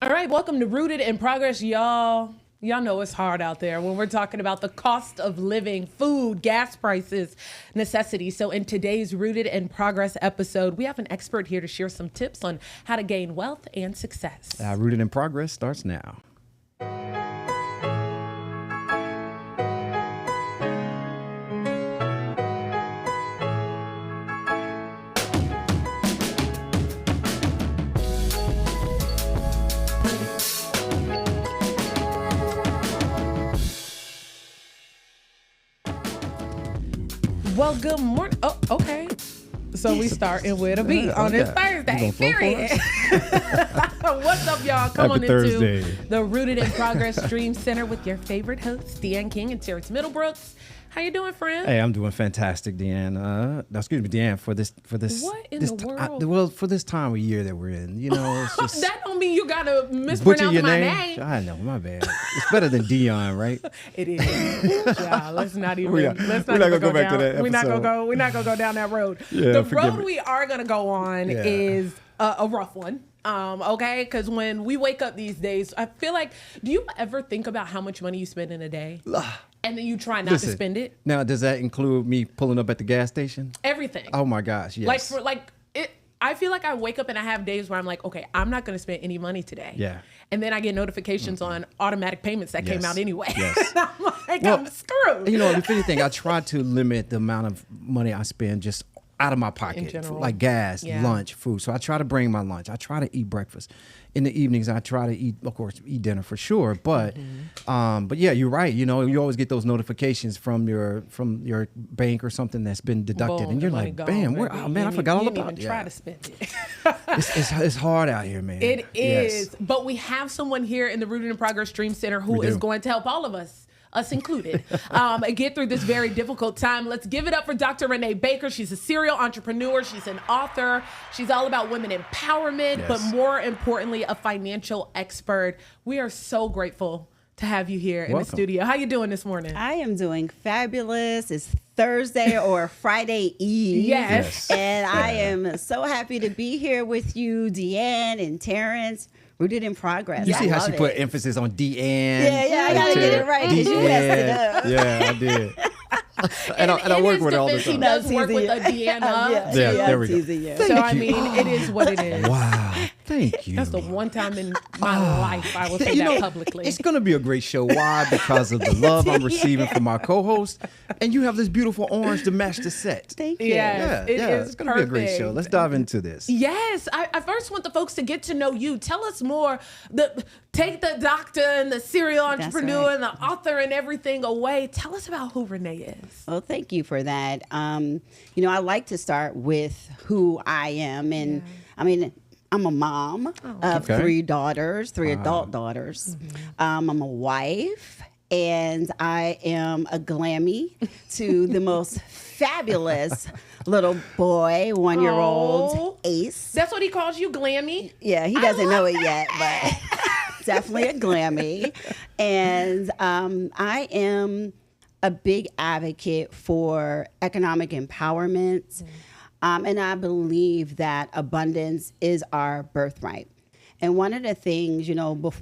All right, welcome to Rooted in Progress, y'all. Y'all know it's hard out there when we're talking about the cost of living, food, gas prices, necessities. So in today's Rooted in Progress episode, we have an expert here to share some tips on how to gain wealth and success. Rooted in Progress starts now. Well, good morning. Oh, okay. So we starting with a beat on this Thursday, period. What's up, y'all? Come on into the Rooted in Progress Dream Center with your favorite hosts, Deanne King and Terrence Middlebrooks. How you doing, friend? Hey, I'm doing fantastic, Deanne. Excuse me, Deanne, for this. What in the world? Well, for this time of year that we're in, you know, it's just that don't mean you gotta mispronounce your my name. I know, my bad. It's better than Dion, right? It is. Yeah, let's not even. We're not gonna go back to that episode. We're not gonna go down that road. Yeah, the road we are gonna go on is a rough one. Okay, because when we wake up these days, I feel like, do you ever think about how much money you spend in a day? And then you try not to spend it? Now, does that include me pulling up at the gas station? Everything. Oh my gosh, yes. I feel like I wake up and I have days where I'm like, okay, I'm not going to spend any money today. Yeah. And then I get notifications on automatic payments that came out anyway. Yes. And I'm like, I'm screwed. You know, if anything, I try to limit the amount of money I spend just out of my pocket, in general, like gas, lunch, food. So I try to bring my lunch. I try to eat breakfast. In the evenings, I try to eat, of course, eat dinner for sure. But, but yeah, you're right. You know, you always get those notifications from your bank or something that's been deducted, Boom, and you're like, bam, I forgot all about it. You didn't even try to spend it. It's hard out here, man. It is. But we have someone here in the Rooted in Progress Dream Center who is going to help all of us included, get through this very difficult time. Let's give it up for Dr. Renée Baker. She's a serial entrepreneur. She's an author. She's all about women empowerment, but more importantly, a financial expert. We are so grateful to have you here in the studio. How you doing this morning? I am doing fabulous. It's Thursday or Friday Eve. Yes. And I am so happy to be here with you, Deanne and Terrence. Rooted in Progress. You see how she put emphasis on Deanne? Yeah, I gotta get it right because you messed it up. Yeah, I did. and I work with her all the time. He does work with a Deanna. There we go. So I mean, it is what it is. Wow. Thank you. That's the one time in my life I will say that publicly. It's going to be a great show. Why? Because of the love I'm receiving from my co-host. And you have this beautiful orange to match the set. Thank you. Yes, It's going to be a great show. Let's dive into this. Yes. I first want the folks to get to know you. Tell us more. Take the doctor and the serial entrepreneur and the author and everything away. Tell us about who Renée is. Well, thank you for that. I like to start with who I am. And I mean, I'm a mom of three daughters, three adult daughters. I'm a wife, and I am a glammy to the most fabulous little boy, 1-year-old Ace. That's what he calls you, glammy? Yeah, he doesn't know it yet, but definitely a glammy. And I am a big advocate for economic empowerment. And I believe that abundance is our birthright. And one of the things,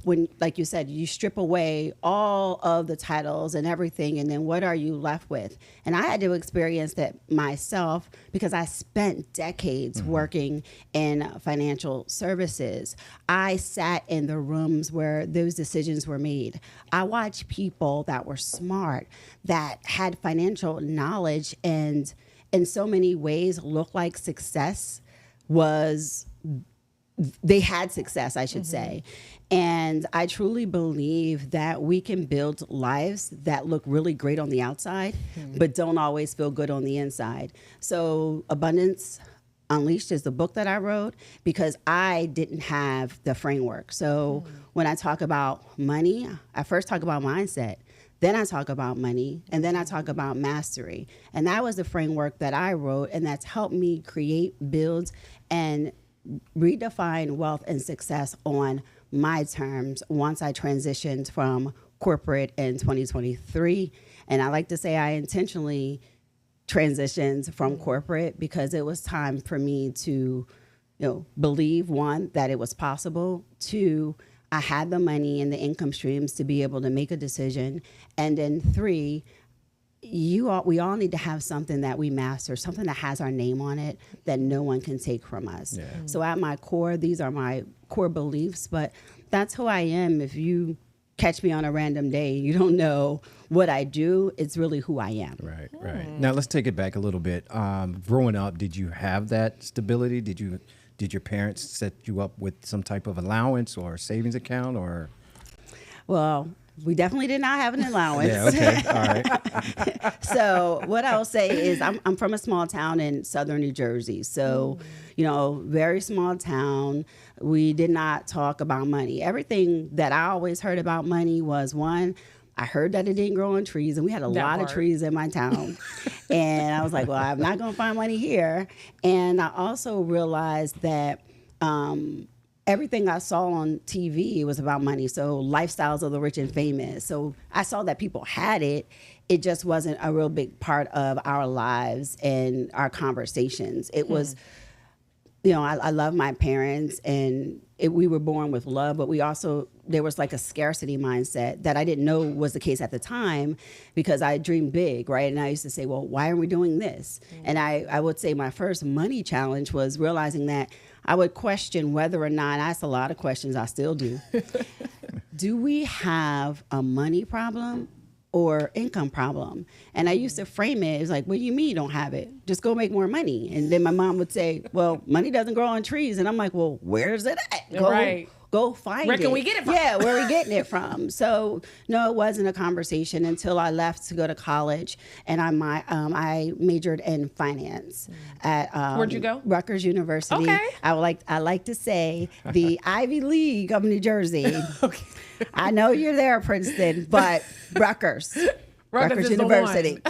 when, like you said, you strip away all of the titles and everything, and then what are you left with? And I had to experience that myself because I spent decades working in financial services. I sat in the rooms where those decisions were made. I watched people that were smart, that had financial knowledge, and in so many ways look like success they had success, I should say. And I truly believe that we can build lives that look really great on the outside, but don't always feel good on the inside. So Abundance Unleashed is the book that I wrote because I didn't have the framework. So when I talk about money, I first talk about mindset. Then I talk about money, and then I talk about mastery. And that was the framework that I wrote, and that's helped me create, build, and redefine wealth and success on my terms once I transitioned from corporate in 2023. And I like to say I intentionally transitioned from corporate because it was time for me to, believe, one, that it was possible, two, I had the money and the income streams to be able to make a decision. And then 3, we all need to have something that we master, something that has our name on it that no one can take from us. Yeah. So at my core, these are my core beliefs, but that's who I am. If you catch me on a random day, you don't know what I do, it's really who I am. Right, right. Now let's take it back a little bit. Growing up, did you have that stability? Did your parents set you up with some type of allowance or savings account or? Well, we definitely did not have an allowance. Yeah, okay, all right. So what I'll say is I'm from a small town in southern New Jersey. So, very small town. We did not talk about money. Everything that I always heard about money was, one, I heard that it didn't grow on trees, and we had a lot of trees in my town. And I was like, well, I'm not going to find money here. And I also realized that everything I saw on TV was about money. So lifestyles of the rich and famous. So I saw that people had it. It just wasn't a real big part of our lives and our conversations. It was, I love my parents, and we were born with love, but there was like a scarcity mindset that I didn't know was the case at the time, because I dreamed big, right? And I used to say, well, why are we doing this? And I would say my first money challenge was realizing that I would question whether or not, I asked a lot of questions, I still do. Do we have a money problem or income problem? And I used to frame it as like, what do you mean you don't have it? Just go make more money. And then my mom would say, well, money doesn't grow on trees. And I'm like, well, where's it at? Go find it. Where can we get it from? Yeah, where are we getting it from? So no, it wasn't a conversation until I left to go to college, and I majored in finance at Where'd you go? Rutgers University. Okay. I like to say the Ivy League of New Jersey. Okay. I know you're there, Princeton, but Rutgers University.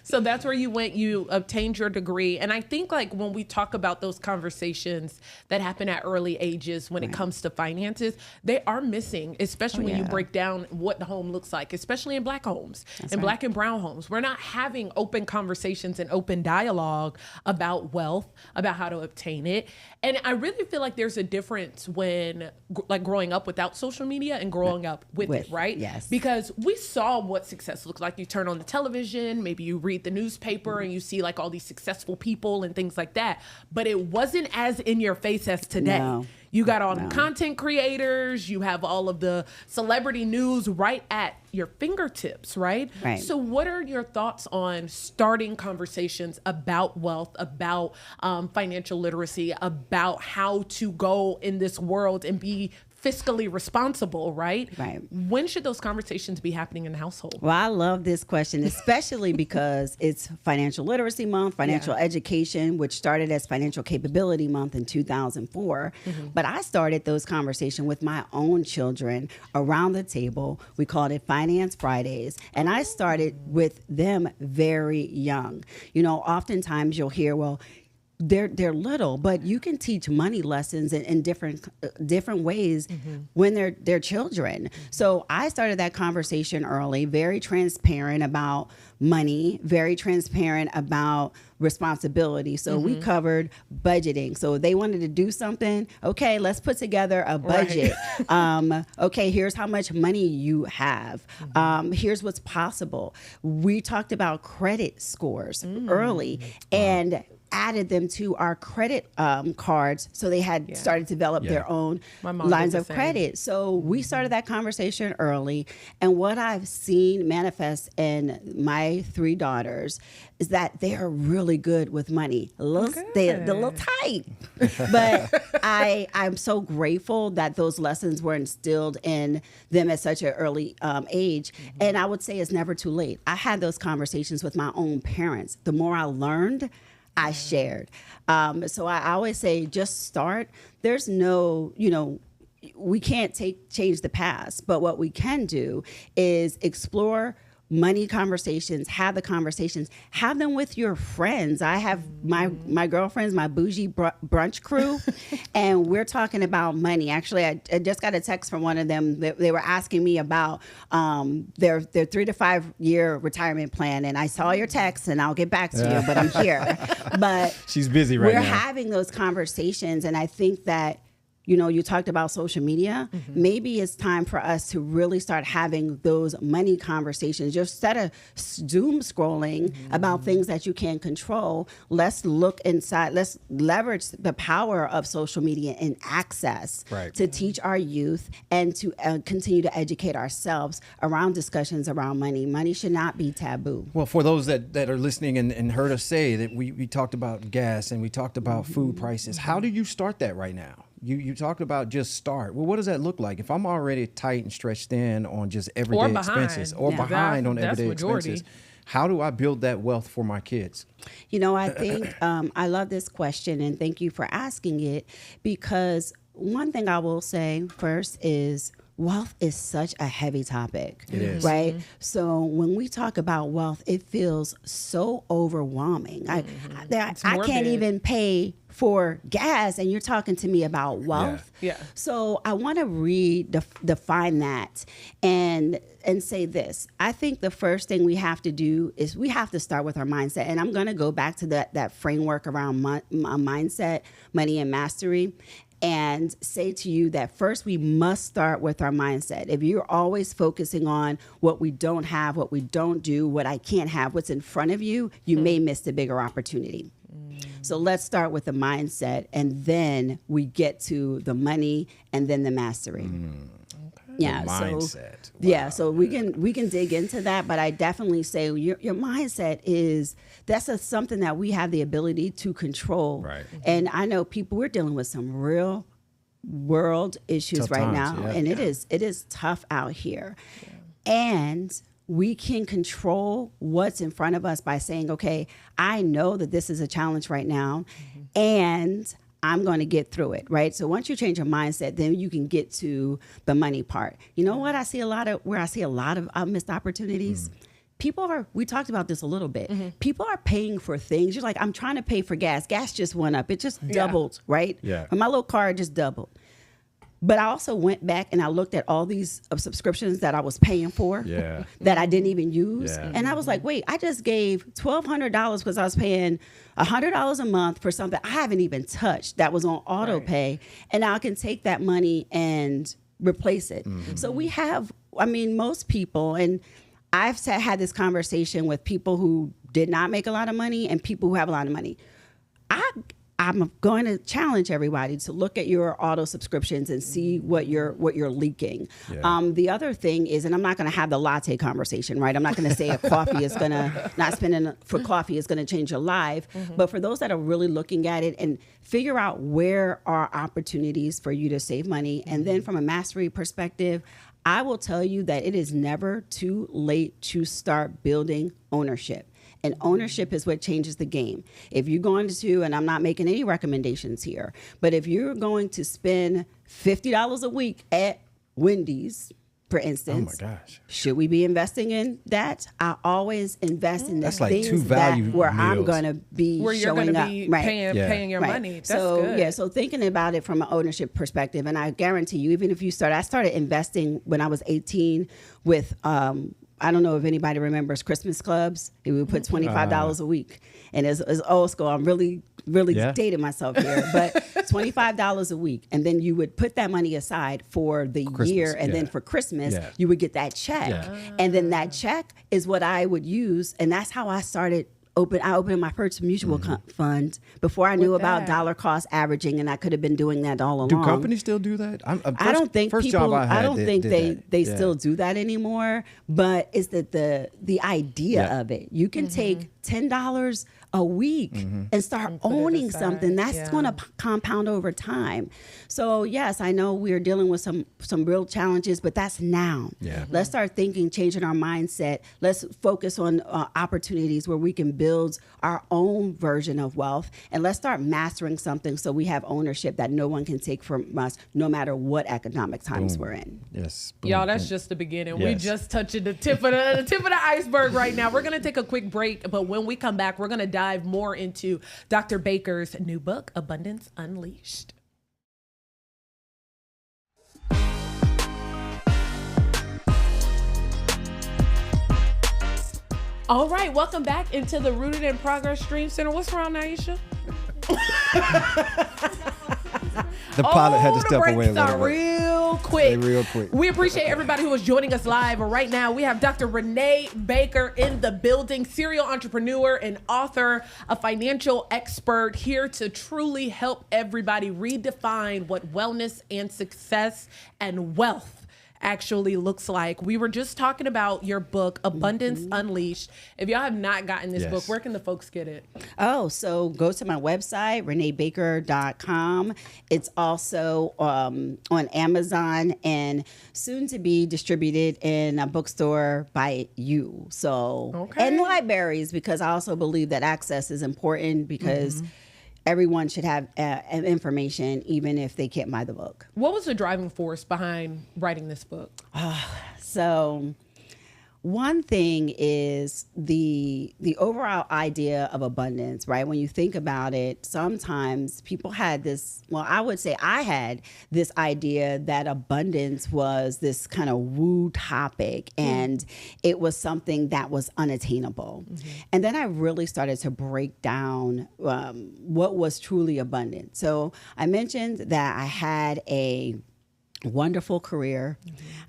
So that's where you went, you obtained your degree. And I think like when we talk about those conversations that happen at early ages when it comes to finances, they are missing, especially when you break down what the home looks like, especially in Black homes and Black and brown homes. We're not having open conversations and open dialogue about wealth, about how to obtain it. And I really feel like there's a difference when like growing up without social media and growing up with it, right? Yes. Because we saw what success looks like. You turn on the television, maybe you read the newspaper and you see like all these successful people and things like that. But it wasn't as in your face as today. No. You got all the content creators, you have all of the celebrity news right at your fingertips, right? Right. So what are your thoughts on starting conversations about wealth, about financial literacy, about how to go in this world and be fiscally responsible, right? Right. When should those conversations be happening in the household? Well, I love this question, especially because it's Financial Literacy Month, financial education, which started as Financial Capability Month in 2004. But I started those conversations with my own children around the table. We called it Finance Fridays. And I started with them very young. Oftentimes you'll hear, well, they're little, but you can teach money lessons in different ways when they're children. So I started that conversation early, very transparent about money, very transparent about responsibility. So we covered budgeting. So if they wanted to do something, okay, let's put together a budget. Okay, here's how much money you have. Here's what's possible. We talked about credit scores early and added them to our credit cards, so they had started to develop their own lines of credit. So we started that conversation early, and what I've seen manifest in my 3 daughters is that they are really good with money. They're a little tight, but I'm so grateful that those lessons were instilled in them at such an early age. And I would say it's never too late. I had those conversations with my own parents. The more I learned, I shared. So I always say, just start. There's no, we can't change the past, but what we can do is explore money conversations, have the conversations, have them with your friends. I have my girlfriends, my bougie brunch crew, and we're talking about money. Actually, I just got a text from one of them. They were asking me about their 3 to 5 year retirement plan, and I saw your text, and I'll get back to you, but I'm here. But she's busy right now. We're having those conversations, and I think that you talked about social media. Maybe it's time for us to really start having those money conversations. Just instead of doom scrolling about things that you can't control, let's look inside. Let's leverage the power of social media and access to teach our youth and to continue to educate ourselves around discussions around money. Money should not be taboo. Well, for those that are listening and heard us say that we talked about gas and we talked about food prices, how do you start that right now? You talked about just start. Well, what does that look like? If I'm already tight and stretched thin on just everyday expenses or behind on everyday expenses, how do I build that wealth for my kids? I think I love this question, and thank you for asking it, because one thing I will say first is wealth is such a heavy topic. It is. Right? So when we talk about wealth, it feels so overwhelming. I can't even pay for gas, and you're talking to me about wealth. Yeah. So I want to redefine that and say this. I think the first thing we have to do is we have to start with our mindset. And I'm going to go back to that framework around mindset, money, and mastery, and say to you that first we must start with our mindset. If you're always focusing on what we don't have, what we don't do, what I can't have, what's in front of you, you may miss the bigger opportunity. So let's start with the mindset, and then we get to the money, and then the mastery. Yeah, the mindset. Wow. Yeah, so we can dig into that, but I definitely say your mindset is something that we have the ability to control. Right. And I know we're dealing with some real world issues Tough right times, now, and it is tough out here. And we can control what's in front of us by saying, okay, I know that this is a challenge right now, and I'm going to get through it, right? So once you change your mindset, then you can get to the money part. You know what? I see a lot of missed opportunities. We talked about this a little bit. People are paying for things. You're like, I'm trying to pay for gas. Gas just went up. It just doubled, right? Yeah. My little car just doubled. But I also went back and I looked at all these subscriptions that I was paying for that I didn't even use. Yeah. And I was like, wait, I just gave $1,200 because I was paying $100 a month for something I haven't even touched that was on auto pay. And now I can take that money and replace it. So we have, most people, and I've had this conversation with people who did not make a lot of money and people who have a lot of money. I'm going to challenge everybody to look at your auto subscriptions and see what you're leaking. Yeah. The other thing is, and I'm not going to have the latte conversation, right? I'm not going to say not spending for coffee is going to change your life. But for those that are really looking at it and figure out where are opportunities for you to save money. And then from a mastery perspective, I will tell you that it is never too late to start building ownership. And ownership is what changes the game. If you're going to, and I'm not making any recommendations here, but if you're going to spend $50 a week at Wendy's, for instance, oh my gosh, should we be investing in that? I always invest in the That's like things two value where meals. I'm going to be where you're showing going to up. be Right. paying your money. That's good. So So thinking about it from an ownership perspective, and I guarantee you, even if you I started investing when I was 18 with I don't know if anybody remembers Christmas clubs. We would put $25 a week. And it's old school. I'm really dating myself here. But $25 a week. And then you would put that money aside for the year. And then for Christmas, you would get that check. Yeah. And then that check is what I would use. And that's how I started. I opened my first mutual fund before I knew about dollar cost averaging, and I could have been doing that all along. Do companies still do that? I don't think they still do that anymore. But it's the idea of it. You can take $10 a week and start owning something that's going to compound over time. So yes, I know we're dealing with some real challenges, but that's now. Yeah. Let's start thinking, changing our mindset. Let's focus on opportunities where we can build our own version of wealth, and let's start mastering something so we have ownership that no one can take from us, no matter what economic times we're in. Yes, y'all, that's just the beginning. Yes. We just touching the tip of the iceberg right now. We're gonna take a quick break, but when we come back, we're gonna dive more into Dr. Baker's new book, Abundance Unleashed. All right, welcome back into the Rooted in Progress Stream Center. What's wrong, Naisha? The pilot had to the step away a brakes little are bit. real quick. Real quick. We appreciate everybody who is joining us live. Right now, we have Dr. Renée Baker in the building, serial entrepreneur and author, a financial expert, here to truly help everybody redefine what wellness and success and wealth actually looks like. We were just talking about your book, Abundance Unleashed. If y'all have not gotten this book, where can the folks get it? Oh, so go to my website, reneebaker.com. It's also on Amazon and soon to be distributed in a bookstore by you. So, and libraries, because I also believe that access is important because everyone should have information, even if they can't buy the book. What was the driving force behind writing this book? So one thing is the overall idea of abundance, right? When you think about it, sometimes people had this, well, I would say I had this idea that abundance was this kind of woo topic and it was something that was unattainable. And then I really started to break down what was truly abundant. So I mentioned that I had a wonderful career.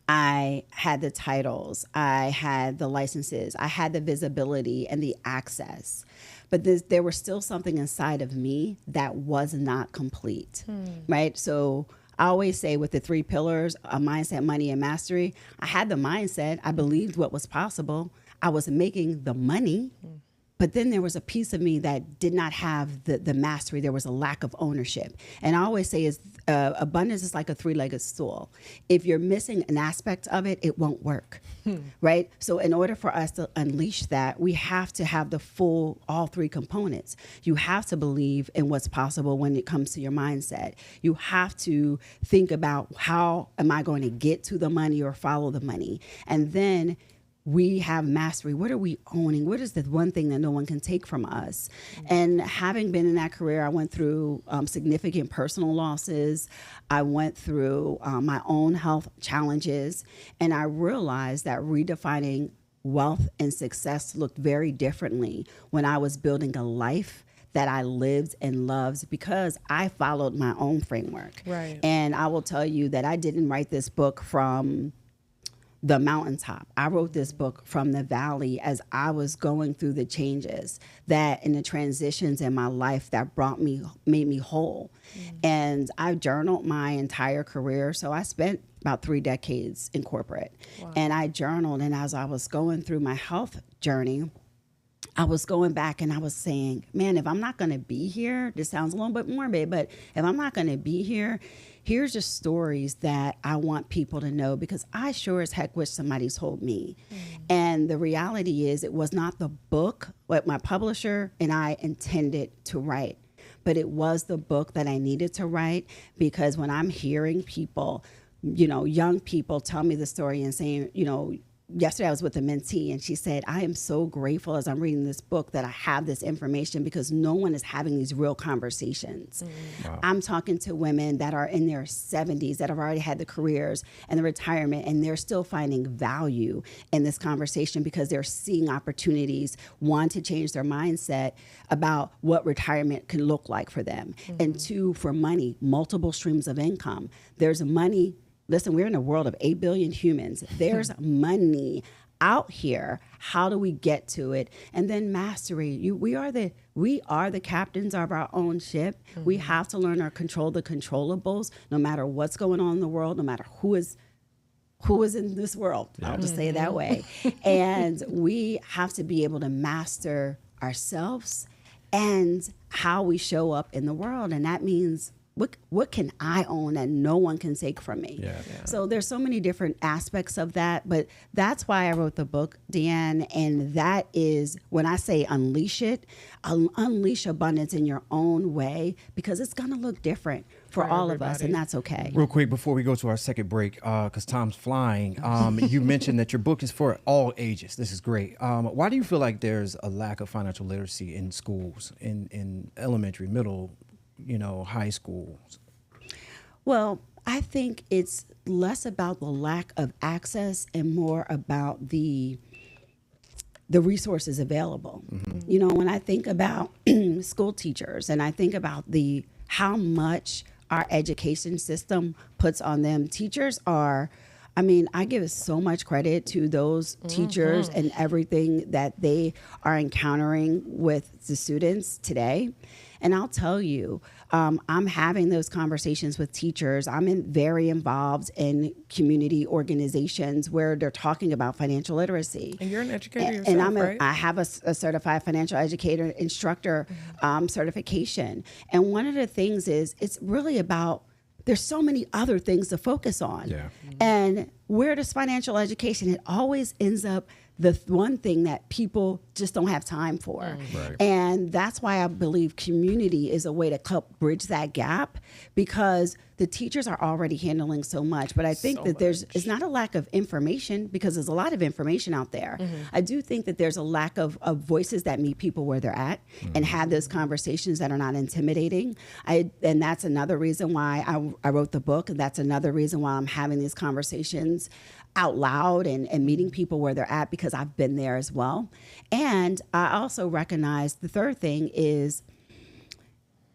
I had the titles, I had the licenses, I had the visibility and the access. But there was still something inside of me that was not complete, right? So I always say with the 3 pillars, a mindset, money, and mastery, I had the mindset, I believed what was possible, I was making the money, but then there was a piece of me that did not have the mastery. There was a lack of ownership. And I always say abundance is like a 3-legged stool. If you're missing an aspect of it, it won't work, right? So in order for us to unleash that, we have to have all 3 components. You have to believe in what's possible when it comes to your mindset. You have to think about how am I going to get to the money or follow the money? And then we have mastery. What are we owning? What is the one thing that no one can take from us? And having been in that career, I went through significant personal losses. I went through my own health challenges. And I realized that redefining wealth and success looked very differently when I was building a life that I lived and loved because I followed my own framework. Right. And I will tell you that I didn't write this book from the mountaintop. I wrote this book from the valley as I was going through the changes that in the transitions in my life that made me whole. And I journaled my entire career. So I spent about 3 decades in corporate. And I journaled, and as I was going through my health journey, I was going back and I was saying, man, if I'm not going to be here, this sounds a little bit morbid, but if I'm not going to be here, here's just stories that I want people to know because I sure as heck wish somebody told me. And the reality is it was not the book what my publisher and I intended to write, but it was the book that I needed to write because when I'm hearing people, young people tell me the story and saying, yesterday I was with a mentee and she said, I am so grateful as I'm reading this book that I have this information because no one is having these real conversations. Wow. I'm talking to women that are in their 70s that have already had the careers and the retirement and they're still finding value in this conversation because they're seeing opportunities, one, to change their mindset about what retirement can look like for them, and 2, for money, multiple streams of income. There's money. Listen, we're in a world of 8 billion humans. There's money out here. How do we get to it? And then mastery. We are the captains of our own ship. We have to learn how to control the controllables, no matter what's going on in the world, no matter who is in this world. I'll just say it that way. And we have to be able to master ourselves and how we show up in the world. And that means what can I own that no one can take from me? Yeah. So there's so many different aspects of that, but that's why I wrote the book, Deanne, and that is when I say unleash it, unleash abundance in your own way because it's going to look different for all of us, and that's okay. Real quick, before we go to our second break, because time's flying, you mentioned that your book is for all ages. This is great. Why do you feel like there's a lack of financial literacy in schools, in elementary, middle, high schools? Well, I think it's less about the lack of access and more about the resources available. When I think about school teachers and I think about how much our education system puts on them. Teachers are, I mean, I give so much credit to those teachers and everything that they are encountering with the students today. And I'll tell you, I'm having those conversations with teachers. I'm very involved in community organizations where they're talking about financial literacy. And you're an educator yourself, and right? I have a certified financial educator instructor certification. And one of the things is it's really about, there's so many other things to focus on. Yeah. And where does financial education, it always ends up the one thing that people just don't have time for. Right. And that's why I believe community is a way to help bridge that gap, because the teachers are already handling so much. But I think that it's not a lack of information, because there's a lot of information out there. I do think that there's a lack of voices that meet people where they're at and have those conversations that are not intimidating. And that's another reason why I wrote the book. And that's another reason why I'm having these conversations out loud and meeting people where they're at, because I've been there as well. And I also recognize the third thing is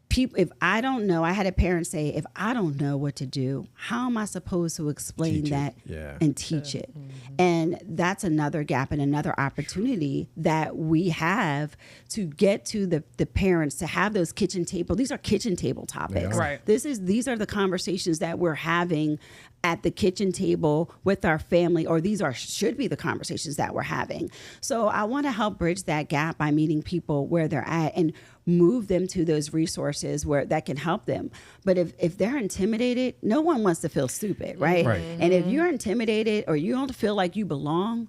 people, if I don't know, I had a parent say, if I don't know what to do, how am I supposed to explain that and teach it? And that's another gap and another opportunity that we have to get to the parents, to have those kitchen table. These are kitchen table topics. Right. These are the conversations that we're having at the kitchen table with our family, or should be the conversations that we're having. So I want to help bridge that gap by meeting people where they're at and move them to those resources where that can help them. But if they're intimidated, no one wants to feel stupid, right? And if you're intimidated or you don't feel like you belong,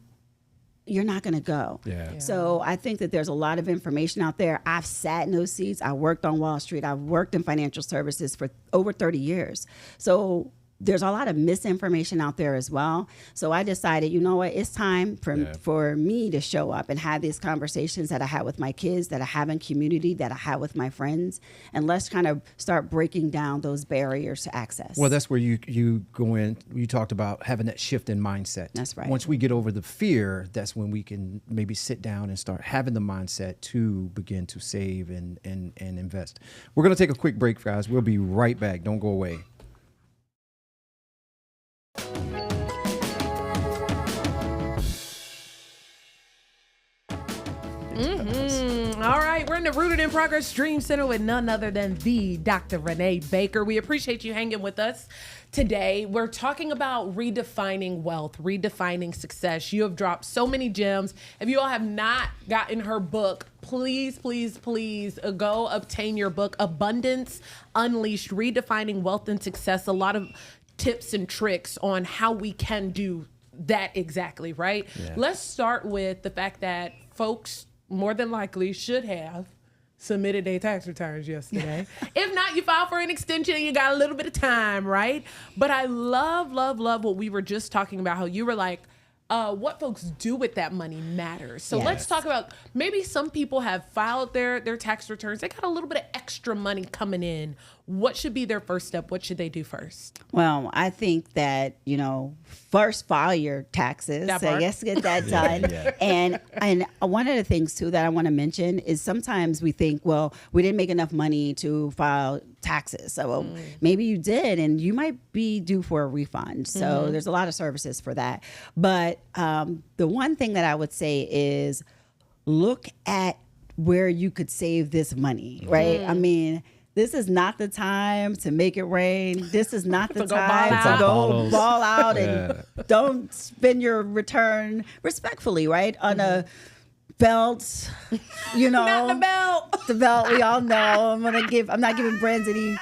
you're not going to go. So I think that there's a lot of information out there. I've sat in those seats. I worked on Wall Street. I've worked in financial services for over 30 years. So there's a lot of misinformation out there as well. So I decided, you know what, it's time for me to show up and have these conversations that I had with my kids, that I have in community, that I have with my friends. And let's kind of start breaking down those barriers to access. Well, that's where you go in. You talked about having that shift in mindset. That's right. Once we get over the fear, that's when we can maybe sit down and start having the mindset to begin to save and invest. We're going to take a quick break, guys. We'll be right back. Don't go away. All right, we're in the Rooted in Progress Dream Center with none other than the Dr. Renée Baker. We appreciate you hanging with us today. We're talking about redefining wealth, redefining success. You have dropped so many gems. If you all have not gotten her book, please, please, please go obtain your book, Abundance Unleashed, Redefining Wealth and Success. A lot of tips and tricks on how we can do that exactly, right? Let's start with the fact that folks more than likely should have submitted their tax returns yesterday. If not, you filed for an extension and you got a little bit of time, right? But I love what we were just talking about, how you were like, what folks do with that money matters. So let's talk about, maybe some people have filed their tax returns. They got a little bit of extra money coming in. What should be their first step? What should they do first? Well, I think that, first file your taxes. So let's get that done. And one of the things too that I want to mention is sometimes we think, well, we didn't make enough money to file taxes. So maybe you did, and you might be due for a refund. So there's a lot of services for that. But the one thing that I would say is look at where you could save this money, right? I mean, this is not the time to make it rain. This is not the time to go ball out and don't spend your return respectfully, right? On a belt, Not the belt. The belt, we all know. I'm not giving brands any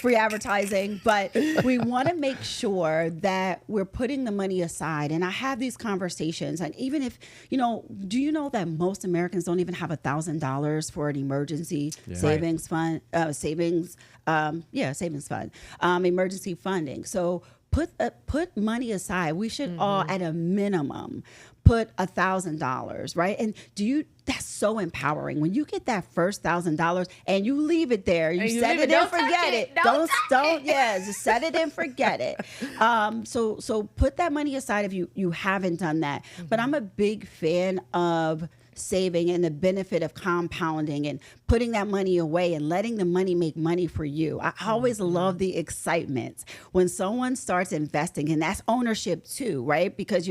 free advertising, but we want to make sure that we're putting the money aside. And I have these conversations, and even if, do you know that most Americans don't even have $1,000 for an emergency savings fund, savings fund, emergency funding. So put money aside. We should all, at a minimum, put $1,000, right? And that's so empowering. When you get that first $1,000 and you leave it there, you set it and forget it. Don't, just set it and forget it. So put that money aside if you haven't done that. But I'm a big fan of saving and the benefit of compounding and putting that money away and letting the money make money for you. I always love the excitement when someone starts investing, and that's ownership too, right? Because,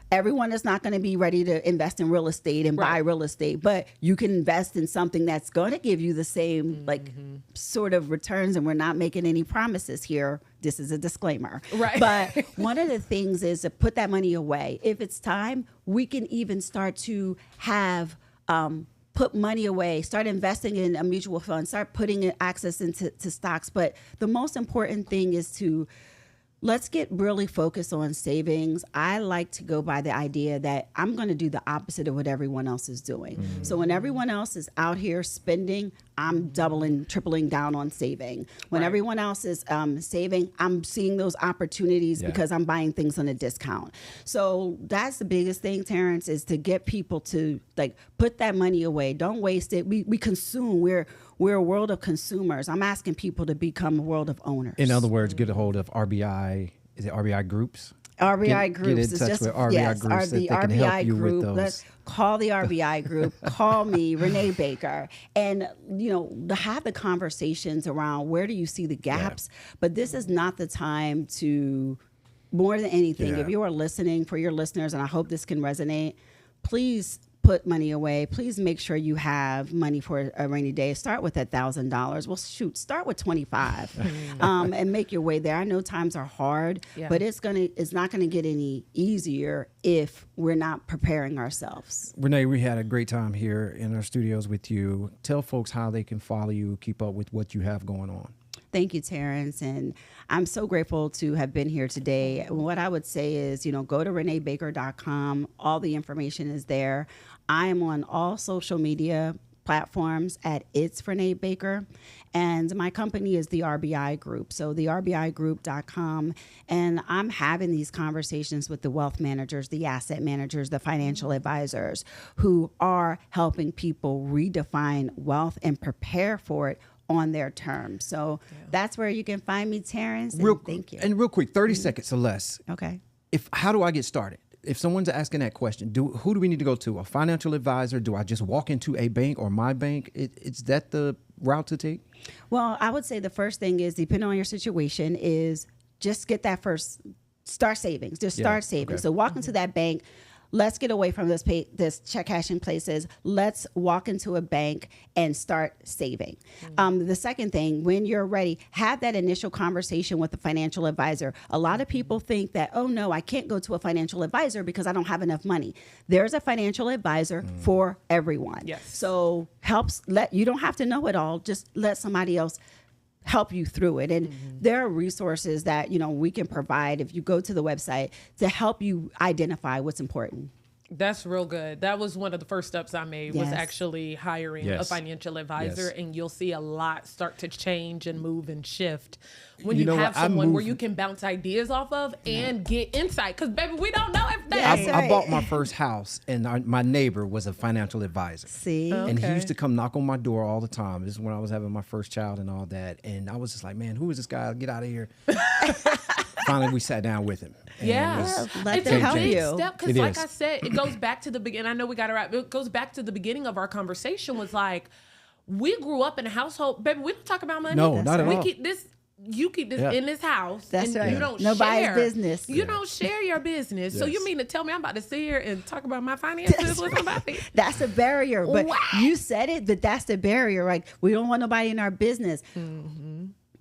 everyone is not going to be ready to invest in real estate and buy real estate, but you can invest in something that's going to give you the same sort of returns. And we're not making any promises here. This is a disclaimer. Right. But one of the things is to put that money away. If it's time, we can even start to have put money away, start investing in a mutual fund, start putting access into stocks. But the most important thing is to let's get really focused on savings. I like to go by the idea that I'm going to do the opposite of what everyone else is doing. So when everyone else is out here spending, I'm doubling, tripling down on saving. When everyone else is saving, I'm seeing those opportunities because I'm buying things on a discount. So that's the biggest thing, Terrence, is to get people to put that money away. Don't waste it. We consume. We're a world of consumers. I'm asking people to become a world of owners. In other words, get a hold of RBI. Is it RBI Groups? RBI Groups. Get in touch with RBI Groups. The that they can RBI help you Group. with those. Let's call the RBI Group. Call me, Renée Baker, and to have the conversations around where do you see the gaps. But this is not the time to. More than anything, if you are listening, for your listeners, and I hope this can resonate, please put money away. Please make sure you have money for a rainy day. Start with $1,000. Well, shoot, start with $25 and make your way there. I know times are hard, but it's not gonna get any easier if we're not preparing ourselves. Renée, we had a great time here in our studios with you. Tell folks how they can follow you, keep up with what you have going on. Thank you, Terrence. And I'm so grateful to have been here today. What I would say is, go to reneebaker.com. All the information is there. I am on all social media platforms at It's Renée Baker. And my company is the RBI Group. So the RBIgroup.com. And I'm having these conversations with the wealth managers, the asset managers, the financial advisors who are helping people redefine wealth and prepare for it on their terms. So that's where you can find me, Terrence. Thank you. And real quick, 30 seconds or less. Okay. How do I get started? If someone's asking that question, who do we need to go to? A financial advisor? Do I just walk into a bank or my bank? Is that the route to take? Well, I would say the first thing is, depending on your situation, is just get that first, start savings. Just start saving. Okay. So walk into that bank. Let's get away from this check cashing places. Let's walk into a bank and start saving. The second thing, when you're ready, have that initial conversation with the financial advisor. A lot of people think that, oh no, I can't go to a financial advisor because I don't have enough money. There's a financial advisor for everyone. Yes. So you don't have to know it all. Just let somebody else help you through it. And there are resources that, we can provide if you go to the website to help you identify what's important. That's real good. That was one of the first steps I made was actually hiring a financial advisor, and you'll see a lot start to change and move and shift when you have someone where you can bounce ideas off of and get insight. Because, baby, we don't know everything. I bought my first house, and my neighbor was a financial advisor. See? And he used to come knock on my door all the time. This is when I was having my first child and all that. And I was just like, man, who is this guy? Get out of here. Finally, we sat down with him. Let them help you. Because like I said, it goes back to the beginning. I know we got to wrap. It goes back to the beginning of our conversation was like, we grew up in a household. Baby, we don't talk about money. No, not at all. You keep this in this house. That's and right. You don't Nobody's share. business. You don't share your business. So you mean to tell me I'm about to sit here and talk about my finances with somebody? That's a barrier. But you said it, but that's the barrier. Like, we don't want nobody in our business.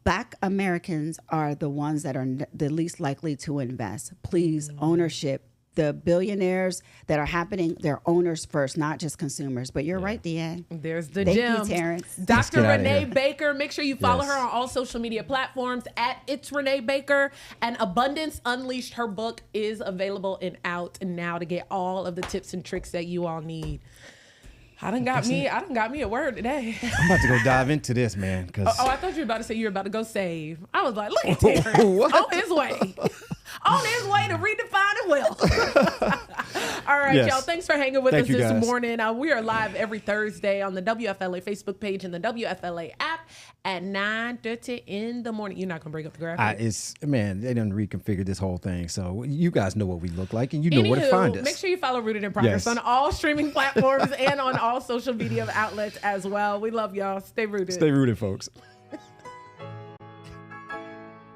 Black Americans are the ones that are the least likely to invest. Please, ownership. The billionaires that are happening, they're owners first, not just consumers. But you're right, Deanne. There's the Thank gem. you, Terrence. Dr. Renée Baker. Make sure you follow her on all social media platforms at It's Renée Baker. And Abundance Unleashed, her book, is available and out now to get all of the tips and tricks that you all need. I done got me a word today. I'm about to go dive into this, man. I thought you were about to say you were about to go save. I was like, look at Terrence on his way. On his way to redefining wealth. All right, y'all. Thanks for hanging with us this morning. We are live every Thursday on the WFLA Facebook page and the WFLA app at 9:30 in the morning. You're not going to bring up the graphic? They done reconfigured this whole thing. So you guys know what we look like and you know where to find us. Make sure you follow Rooted in Progress on all streaming platforms and on all social media outlets as well. We love y'all. Stay rooted. Stay rooted, folks.